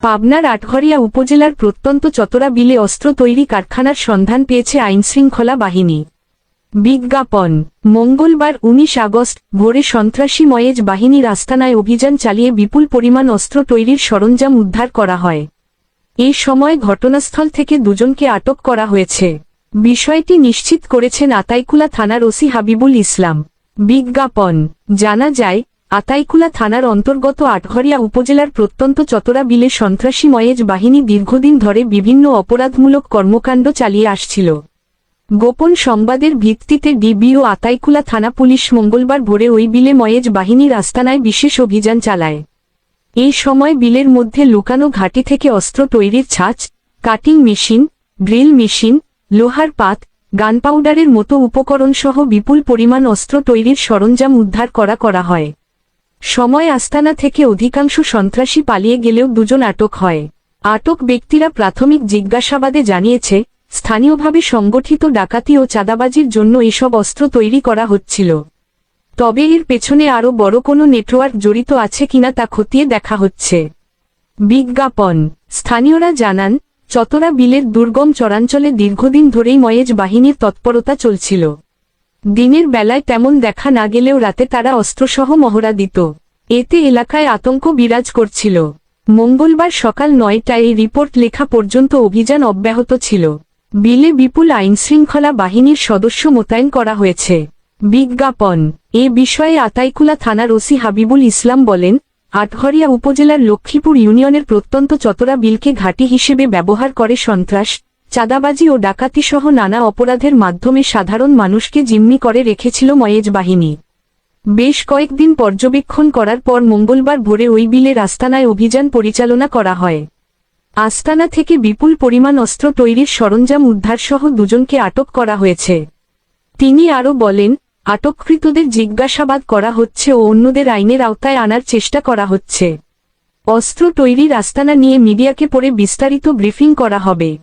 পাবনার আটঘরিয়া উপজেলার প্রত্যন্ত চতরা বিলে অস্ত্র তৈরি কারখানার সন্ধান পেয়েছে আইনশৃঙ্খলা বাহিনী। বিজ্ঞাপন। মঙ্গলবার ১৯ আগস্ট ভোরে সন্ত্রাসী ময়েজ বাহিনীর আস্তানায় অভিযান চালিয়ে বিপুল পরিমাণ অস্ত্র তৈরির সরঞ্জাম উদ্ধার করা হয়। এই সময় ঘটনাস্থল থেকে দুজনকে আটক করা হয়েছে। বিষয়টি নিশ্চিত করেছেন আতাইকুলা থানার ওসি হাবিবুল ইসলাম। বিজ্ঞাপন। জানা যায়, আতাইকুলা থানার অন্তর্গত আটঘরিয়া উপজেলার প্রত্যন্ত চতরা বিলে সন্ত্রাসী ময়েজ বাহিনী দীর্ঘদিন ধরে বিভিন্ন অপরাধমূলক কর্মকাণ্ড চালিয়ে আসছিল। গোপন সংবাদের ভিত্তিতে ডিবি ও আতাইকুলা থানা পুলিশ মঙ্গলবার ভোরে ওই বিলে ময়েজ বাহিনীর আস্তানায় বিশেষ অভিযান চালায়। এই সময় বিলের মধ্যে লুকানো ঘাঁটি থেকে অস্ত্র তৈরির ছাঁচ, কাটিং মেশিন, ড্রিল মেশিন, লোহার পাত, গানপাউডারের মতো উপকরণসহ বিপুল পরিমাণ অস্ত্র তৈরির সরঞ্জাম উদ্ধার করা হয়। সময় আস্তানা থেকে অধিকাংশ সন্ত্রাসী পালিয়ে গেলেও দুজন আটক হয়। আটক ব্যক্তিরা প্রাথমিক জিজ্ঞাসাবাদে জানিয়েছে, স্থানীয়ভাবে সংগঠিত ডাকাতি ও চাঁদাবাজির জন্য এসব অস্ত্র তৈরি করা হচ্ছিল। তবে এর পেছনে আরও বড় কোনো নেটওয়ার্ক জড়িত আছে কিনা তা খতিয়ে দেখা হচ্ছে। বিজ্ঞাপন। স্থানীয়রা জানান, চতরা বিলের দুর্গম চরাঞ্চলে দীর্ঘদিন ধরেই ময়েজ বাহিনীর তৎপরতা চলছিল। দিনের বেলায় তেমন দেখা না গেলেও রাতে তারা অস্ত্রসহ মহড়া দিত। এতে এলাকায় আতঙ্ক বিরাজ করছিল। মঙ্গলবার সকাল ৯টায় এই রিপোর্ট লেখা পর্যন্ত অভিযান অব্যাহত ছিল। বিলে বিপুল আইনশৃঙ্খলা বাহিনীর সদস্য মোতায়েন করা হয়েছে। বিজ্ঞাপন। এ বিষয়ে আতাইকুলা থানার ওসি হাবিবুল ইসলাম বলেন, আটঘরিয়া উপজেলার লক্ষ্মীপুর ইউনিয়নের প্রত্যন্ত চতরা বিলকে ঘাঁটি হিসেবে ব্যবহার করে সন্ত্রাস, চাঁদাবাজি ও ডাকাতিসহ নানা অপরাধের মাধ্যমে সাধারণ মানুষকে জিম্মি করে রেখেছিল ময়েজ বাহিনী। বেশ কয়েকদিন পর্যবেক্ষণ করার পর মঙ্গলবার ভোরে ওই বিলের আস্তানায় অভিযান পরিচালনা করা হয়। আস্তানা থেকে বিপুল পরিমাণ অস্ত্র তৈরির সরঞ্জাম উদ্ধারসহ দুজনকে আটক করা হয়েছে। তিনি আরও বলেন, আটককৃতদের জিজ্ঞাসাবাদ করা হচ্ছে ও অন্যদের আইনের আওতায় আনার চেষ্টা করা হচ্ছে। অস্ত্র তৈরির আস্তানা নিয়ে মিডিয়াকে পরে বিস্তারিত ব্রিফিং করা হবে।